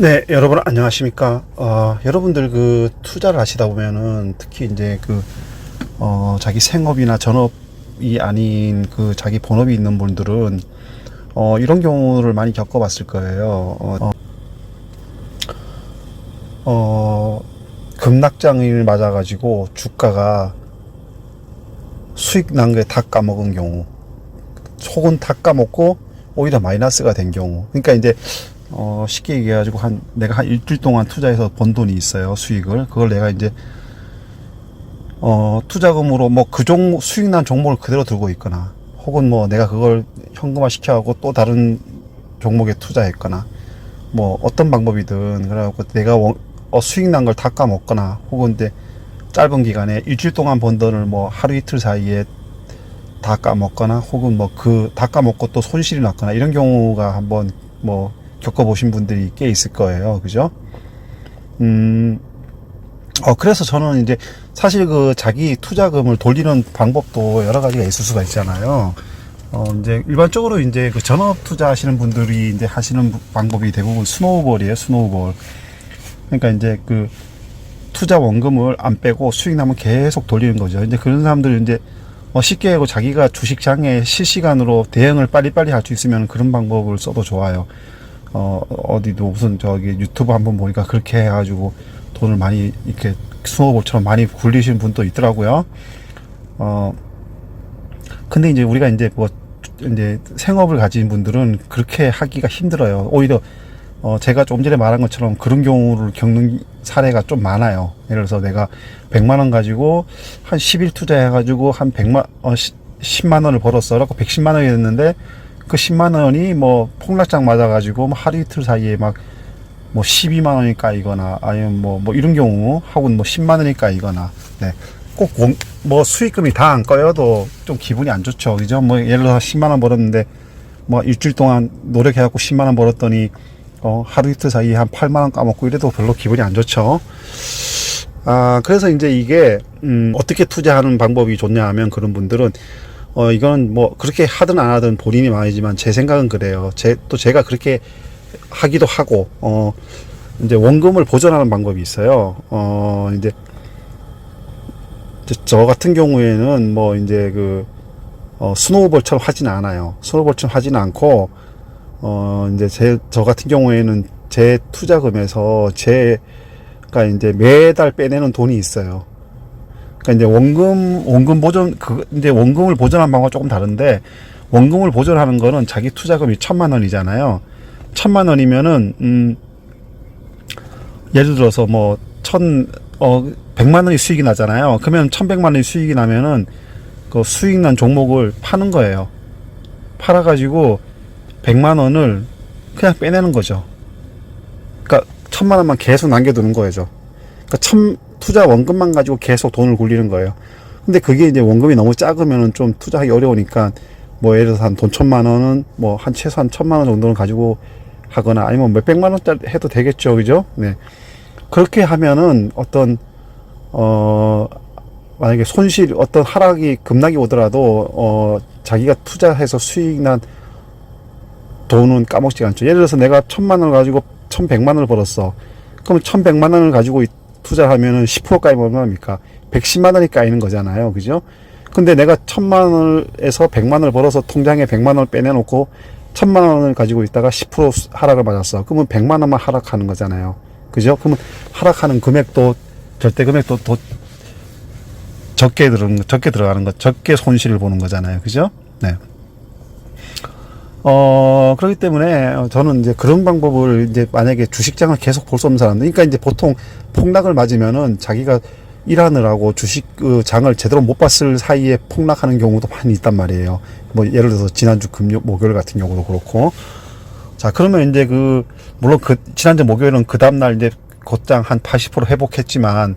네, 여러분 안녕하십니까? 여러분들 그 투자를 하시다 보면은 특히 이제 자기 생업이나 전업이 아닌 그 자기 본업이 있는 분들은 이런 경우를 많이 겪어봤을 거예요. 급락장을 맞아가지고 주가가 수익 난 게 다 까먹은 경우, 속은 다 까먹고 오히려 마이너스가 된 경우. 그러니까 이제 쉽게 얘기해가지고 내가 한 일주일 동안 투자해서 번 돈이 있어요. 수익을. 그걸 내가 이제, 투자금으로 수익 난 종목을 그대로 들고 있거나, 혹은 내가 그걸 현금화 시켜가고 또 다른 종목에 투자했거나, 어떤 방법이든, 그래갖고 내가 수익 난 걸 다 까먹거나, 혹은 이제 짧은 기간에 일주일 동안 번 돈을 하루 이틀 사이에 다 까먹거나, 혹은 다 까먹고 또 손실이 났거나, 이런 경우가 한번 겪어보신 분들이 꽤 있을 거예요. 그죠? 그래서 저는 이제 사실 자기 투자금을 돌리는 방법도 여러 가지가 있을 수가 있잖아요. 이제 일반적으로 이제 전업 투자 하시는 분들이 이제 하시는 방법이 대부분 스노우볼이에요. 스노우볼. 그러니까 이제 투자 원금을 안 빼고 수익 나면 계속 돌리는 거죠. 이제 그런 사람들은 이제 쉽게 자기가 주식장에 실시간으로 대응을 빨리빨리 할 수 있으면 그런 방법을 써도 좋아요. 어디도 무슨 유튜브 한번 보니까 그렇게 해가지고 돈을 많이 이렇게 스노우볼처럼 많이 굴리신 분도 있더라고요. 근데 이제 우리가 이제 이제 생업을 가진 분들은 그렇게 하기가 힘들어요. 오히려 제가 좀 전에 말한 것처럼 그런 경우를 겪는 사례가 좀 많아요. 예를 들어서 내가 100만원 가지고 한 10일 투자해가지고 한 10만원을 벌었어. 그래갖고 110만원이 됐는데 그 10만원이 폭락장 맞아가지고 하루 이틀 사이에 12만원이 까이거나 아니면 이런 경우 혹은 10만원이 까이거나, 네. 꼭 수익금이 다 안 까여도 좀 기분이 안 좋죠. 그죠? 예를 들어서 10만원 벌었는데 일주일 동안 노력해갖고 10만원 벌었더니 하루 이틀 사이에 한 8만원 까먹고 이래도 별로 기분이 안 좋죠. 그래서 이제 이게 어떻게 투자하는 방법이 좋냐 하면, 그런 분들은 이건 그렇게 하든 안 하든 본인이 말이지만 제 생각은 그래요. 또 제가 그렇게 하기도 하고, 이제 원금을 보존하는 방법이 있어요. 이제 저 같은 경우에는 이제 스노우볼처럼 하지는 않아요. 스노우볼처럼 하지는 않고, 이제 저 같은 경우에는 제 투자금에서 제가 이제 매달 빼내는 돈이 있어요. 그러니까 이제 원금 보존, 이제 원금을 보존하는 방법과 조금 다른데, 원금을 보존하는 거는 자기 투자금이 1000만원이잖아요. 1000만원이면은, 예를 들어서 100만원이 수익이 나잖아요. 그러면 1100만원이 수익이 나면은, 그 수익 난 종목을 파는 거예요. 팔아가지고, 100만원을 그냥 빼내는 거죠. 그러니까 1000만원만 계속 남겨두는 거죠. 그러니까 투자 원금만 가지고 계속 돈을 굴리는 거예요. 근데 그게 이제 원금이 너무 작으면은 좀 투자하기 어려우니까, 예를 들어서 한 돈 1000만원은 한 최소한 1000만원 정도는 가지고 하거나, 아니면 몇백만원짜리 해도 되겠죠. 그죠? 네. 그렇게 하면은 만약에 어떤 하락이, 급락이 오더라도, 자기가 투자해서 수익 난 돈은 까먹지 않죠. 예를 들어서 내가 1000만원을 가지고 1100만원을 벌었어. 그럼 1100만원을 가지고 투자하면은 10% 까이면 얼마입니까? 110만원이 까이는 거잖아요. 그죠? 근데 내가 1000만원에서 100만원을 벌어서 통장에 100만원을 빼내놓고 1000만원을 가지고 있다가 10% 하락을 맞았어. 그러면 100만원만 하락하는 거잖아요. 그죠? 그러면 하락하는 금액도, 절대 금액도 적게 들어가는 거, 적게 손실을 보는 거잖아요. 그죠? 네. 그렇기 때문에 저는 이제 그런 방법을, 이제 만약에 주식장을 계속 볼 수 없는 사람들, 그러니까 이제 보통 폭락을 맞으면은 자기가 일하느라고 장을 제대로 못 봤을 사이에 폭락하는 경우도 많이 있단 말이에요. 예를 들어서 지난주 목요일 같은 경우도 그렇고. 자, 그러면 이제 물론 지난주 목요일은 그 다음날 이제 곧장 한 80% 회복했지만,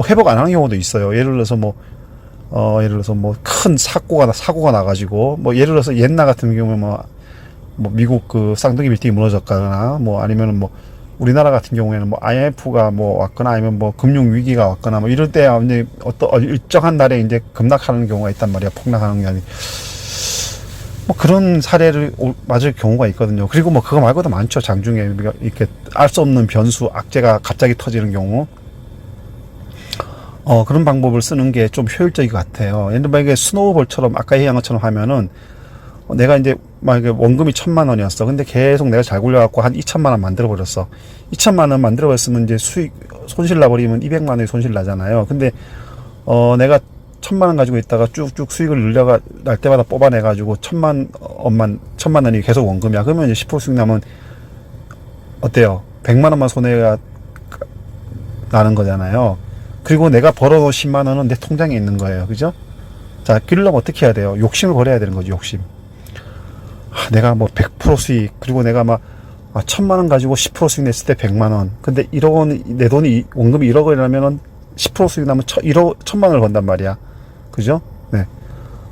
회복 안 하는 경우도 있어요. 예를 들어서 큰 사고가 나가지고, 예를 들어서 옛날 같은 경우에 미국 쌍둥이 빌딩이 무너졌거나, 아니면은 우리나라 같은 경우에는 IMF가 왔거나, 아니면 금융 위기가 왔거나, 이럴 때 이제 일정한 날에 이제 급락하는 경우가 있단 말이야. 폭락하는 게 아니. 뭐 그런 사례를 맞을 경우가 있거든요. 그리고 뭐 그거 말고도 많죠. 장중에 이렇게 알 수 없는 변수, 악재가 갑자기 터지는 경우. 그런 방법을 쓰는 게 좀 효율적일 것 같아요. 예를 들면 만약에 스노우볼처럼 아까 얘기한 것처럼 하면은 내가 이제 만약에 원금이 1,000,000원이었어. 근데 계속 내가 잘 굴려갖고 한 2,000,000원 만들어버렸어. 2,000,000원 만들어버렸으면 이제 수익, 손실 나버리면 200만원이 손실 나잖아요. 근데, 내가 1,000,000원 가지고 있다가 쭉쭉 수익을 날 때마다 뽑아내가지고 1,000,000원이 계속 원금이야. 그러면 이제 10% 수익 나면 어때요? 100만원만 손해가 나는 거잖아요. 그리고 내가 벌어놓은 10만원은 내 통장에 있는 거예요. 그죠? 자, 그러려면 어떻게 해야 돼요? 욕심을 버려야 되는 거죠, 욕심. 내가 뭐 100% 수익, 그리고 내가 막 1,000만원 가지고 10% 수익 냈을 때 100만원. 근데 1억원, 내 돈이, 원금이 1억원이라면은 10% 수익 나면 1,000만원을 번단 말이야. 그죠? 네.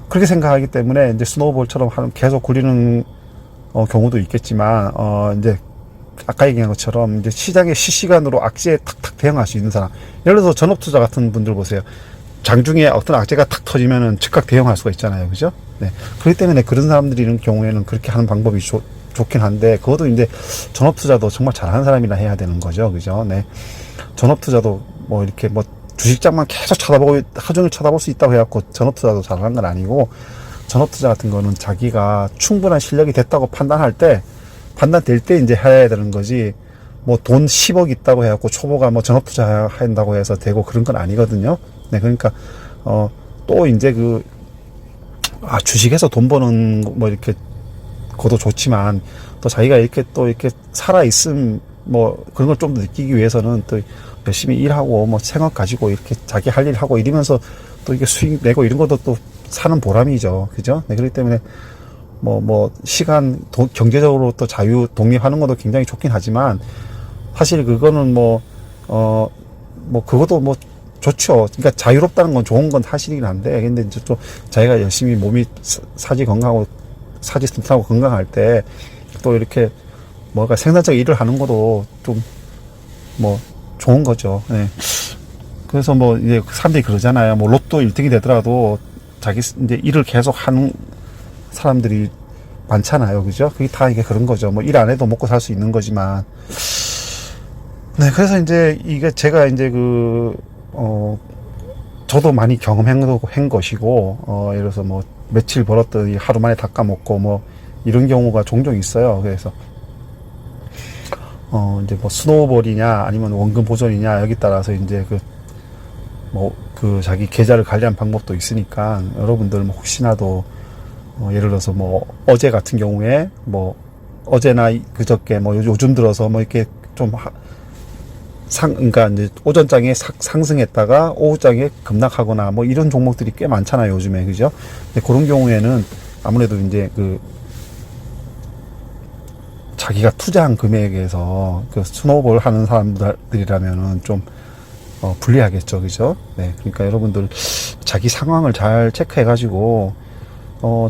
그렇게 생각하기 때문에 이제 스노우볼처럼 계속 굴리는 경우도 있겠지만, 이제 아까 얘기한 것처럼 이제 시장에 실시간으로 악재에 탁탁 대응할 수 있는 사람. 예를 들어서 전업투자 같은 분들 보세요. 장중에 어떤 악재가 탁 터지면은 즉각 대응할 수가 있잖아요. 그죠? 네. 그렇기 때문에 그런 사람들이 있는 경우에는 그렇게 하는 방법이 좋긴 한데, 그것도 이제 전업투자도 정말 잘하는 사람이라 해야 되는 거죠. 그죠? 네. 전업투자도 뭐 이렇게 뭐 주식장만 계속 쳐다보고 하루 종일 쳐다볼 수 있다고 해갖고 전업투자도 잘하는 건 아니고, 전업투자 같은 거는 자기가 충분한 실력이 됐다고 판단될 때 이제 해야 되는 거지, 뭐 돈 10억 있다고 해갖고 초보가 뭐 전업투자 한다고 해서 되고 그런 건 아니거든요. 네, 그러니까, 또 이제 주식에서 돈 버는 뭐 이렇게, 그것도 좋지만, 또 자기가 이렇게 살아있음, 뭐 그런 걸 좀 더 느끼기 위해서는 또 열심히 일하고, 뭐 생업 가지고 이렇게 자기 할 일 하고 이러면서 또 이게 수익 내고 이런 것도 또 사는 보람이죠. 그죠? 네, 그렇기 때문에, 경제적으로 또 독립하는 것도 굉장히 좋긴 하지만, 사실 그거는 그것도 좋죠. 그러니까 자유롭다는 건 좋은 건 사실이긴 한데, 근데 이제 또 자기가 열심히 몸이 사지 튼튼하고 건강할 때, 또 이렇게 뭔가 생산적 일을 하는 것도 좀 좋은 거죠. 네. 그래서 이제 사람들이 그러잖아요. 로또 1등이 되더라도 자기 이제 일을 계속 하는 사람들이 많잖아요. 그죠? 그게 다 이게 그런 거죠. 일 안 해도 먹고 살 수 있는 거지만. 네. 그래서 이제 이게 제가 이제 저도 많이 경험한 것이고, 예를 들어서 며칠 벌었더니 하루 만에 다 까먹고 이런 경우가 종종 있어요. 그래서, 이제 스노우볼이냐, 아니면 원금 보존이냐, 여기 따라서 이제 자기 계좌를 관리하는 방법도 있으니까, 여러분들 혹시나도, 예를 들어서 어제 같은 경우에, 어제나 그저께, 요즘 들어서 이렇게 좀, 그러니까 이제 오전장에 상승했다가 오후장에 급락하거나 이런 종목들이 꽤 많잖아요, 요즘에. 그죠? 근데 그런 경우에는 아무래도 이제 자기가 투자한 금액에서 스노우볼 하는 사람들이라면은 좀 불리하겠죠. 그죠? 네. 그러니까 여러분들 자기 상황을 잘 체크해가지고,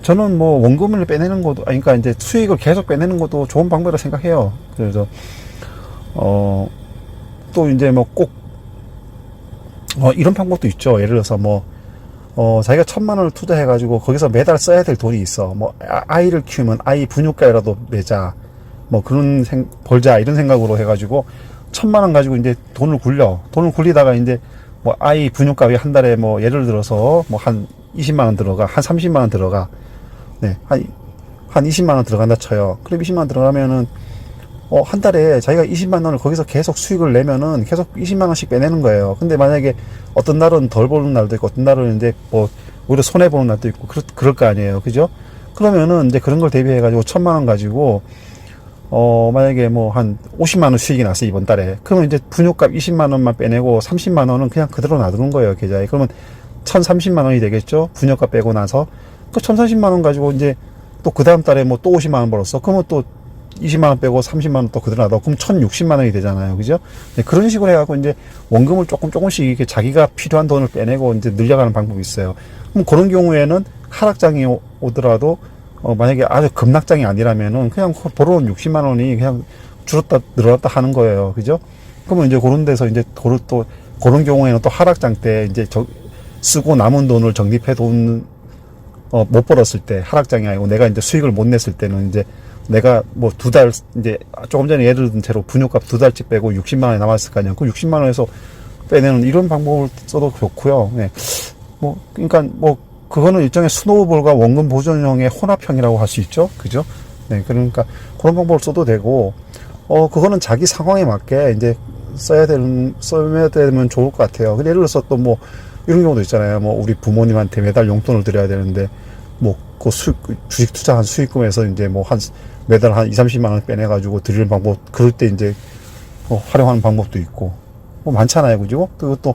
저는 원금을 빼내는 것도, 그러니까 이제 수익을 계속 빼내는 것도 좋은 방법이라고 생각해요. 그래서, 또 이제 이런 방법도 있죠. 예를 들어서 자기가 1,000만원을 투자해가지고 거기서 매달 써야 될 돈이 있어. 아이를 키우면 아이 분유가라도 내자. 벌자. 이런 생각으로 해가지고 1,000만원 가지고 이제 돈을 굴리다가 이제 아이 분유값이 한 달에 예를 들어서 한 20만원 들어가. 한 30만원 들어가. 네. 한 20만원 들어간다 쳐요. 그럼 20만원 들어가면은 한 달에 자기가 20만원을 거기서 계속 수익을 내면은 계속 20만원씩 빼내는 거예요. 근데 만약에 어떤 날은 덜 버는 날도 있고, 어떤 날은 이제 오히려 손해보는 날도 있고, 그럴 거 아니에요. 그죠? 그러면은 이제 그런 걸 대비해가지고 1,000만원 가지고, 만약에 한 50만원 수익이 났어, 이번 달에. 그러면 이제 분유값 20만원만 빼내고 30만원은 그냥 그대로 놔두는 거예요, 계좌에. 그러면 1,030만원이 되겠죠? 분유값 빼고 나서. 그 1,030만원 가지고 이제 또 그 다음 달에 또 50만원 벌었어. 그러면 또 20만원 빼고 30만원 또 그대로 놔둬. 그럼 1,060만원이 되잖아요. 그죠? 네, 그런 식으로 해갖고 이제 원금을 조금씩 이렇게 자기가 필요한 돈을 빼내고 이제 늘려가는 방법이 있어요. 그럼 그런 경우에는 하락장이 오더라도, 만약에 아주 급락장이 아니라면은 그냥 벌어온 60만원이 그냥 줄었다 늘어났다 하는 거예요. 그죠? 그러면 이제 그런 데서 이제 그런 경우에는 또 하락장 때 이제 쓰고 남은 돈을 적립해 둔 못 벌었을 때, 하락장이 아니고 내가 이제 수익을 못 냈을 때는 이제 내가 뭐 이제 조금 전에 예를 든 대로 분유값 2달치 빼고 60만 원이 남았을 거 아니야. 그 60만 원에서 빼내는 이런 방법을 써도 좋고요. 네. 그러니까 그거는 일종의 스노우볼과 원금 보존형의 혼합형이라고 할 수 있죠. 그죠? 네. 그러니까 그런 방법을 써도 되고, 그거는 자기 상황에 맞게 이제 써야 되면 좋을 것 같아요. 근데 예를 들어서 또 이런 경우도 있잖아요. 우리 부모님한테 매달 용돈을 드려야 되는데, 그 주식 투자한 수익금에서 이제 매달 한 20-30만 원 빼내가지고 드리는 방법, 그럴 때 이제 활용하는 방법도 있고, 많잖아요. 그죠? 그리고 또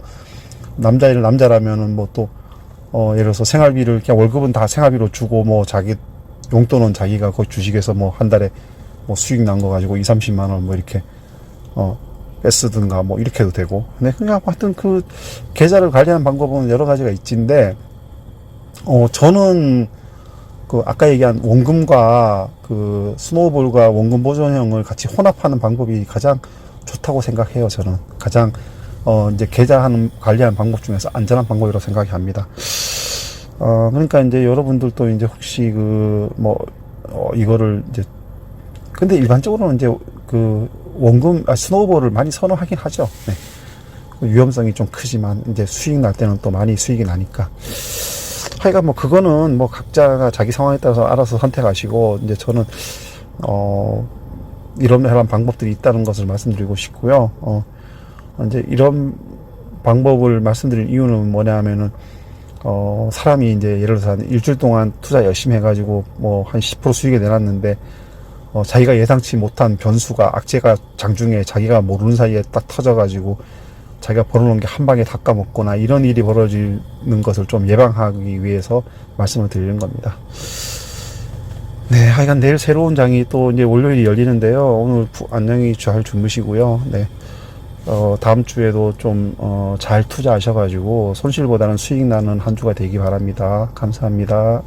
남자라면은 예를 들어서 생활비를 그냥 월급은 다 생활비로 주고 자기 용돈은 자기가 그 주식에서 한 달에 수익 난 거 가지고 20-30만 원 이렇게 쓰든가 이렇게 해도 되고. 네, 그냥 하여튼 그 계좌를 관리하는 방법은 여러 가지가 있지인데, 저는 그 아까 얘기한 원금과 그 스노우볼과 원금 보존형을 같이 혼합하는 방법이 가장 좋다고 생각해요. 저는 가장 이제 관리하는 방법 중에서 안전한 방법이라고 생각이 합니다. 그러니까 이제 여러분들도 이제 혹시 이거를 이제, 근데 일반적으로는 이제 그 스노우볼을 많이 선호하긴 하죠. 네. 위험성이 좀 크지만 이제 수익 날 때는 또 많이 수익이 나니까. 하여간 그거는 각자가 자기 상황에 따라서 알아서 선택하시고, 이제 저는 이런 방법들이 있다는 것을 말씀드리고 싶고요. 이제 이런 방법을 말씀드린 이유는 뭐냐면은, 사람이 이제 예를 들어서 한 일주일 동안 투자 열심히 해가지고 한 10% 수익을 내놨는데, 자기가 예상치 못한 변수가, 악재가 장중에 자기가 모르는 사이에 딱 터져가지고 자기가 벌어놓은 게 한 방에 다 까먹거나 이런 일이 벌어지는 것을 좀 예방하기 위해서 말씀을 드리는 겁니다. 네, 하여간 내일 새로운 장이 또 이제 월요일이 열리는데요. 오늘 안녕히 잘 주무시고요. 네. 다음 주에도 좀 잘 투자하셔가지고 손실보다는 수익 나는 한 주가 되기 바랍니다. 감사합니다.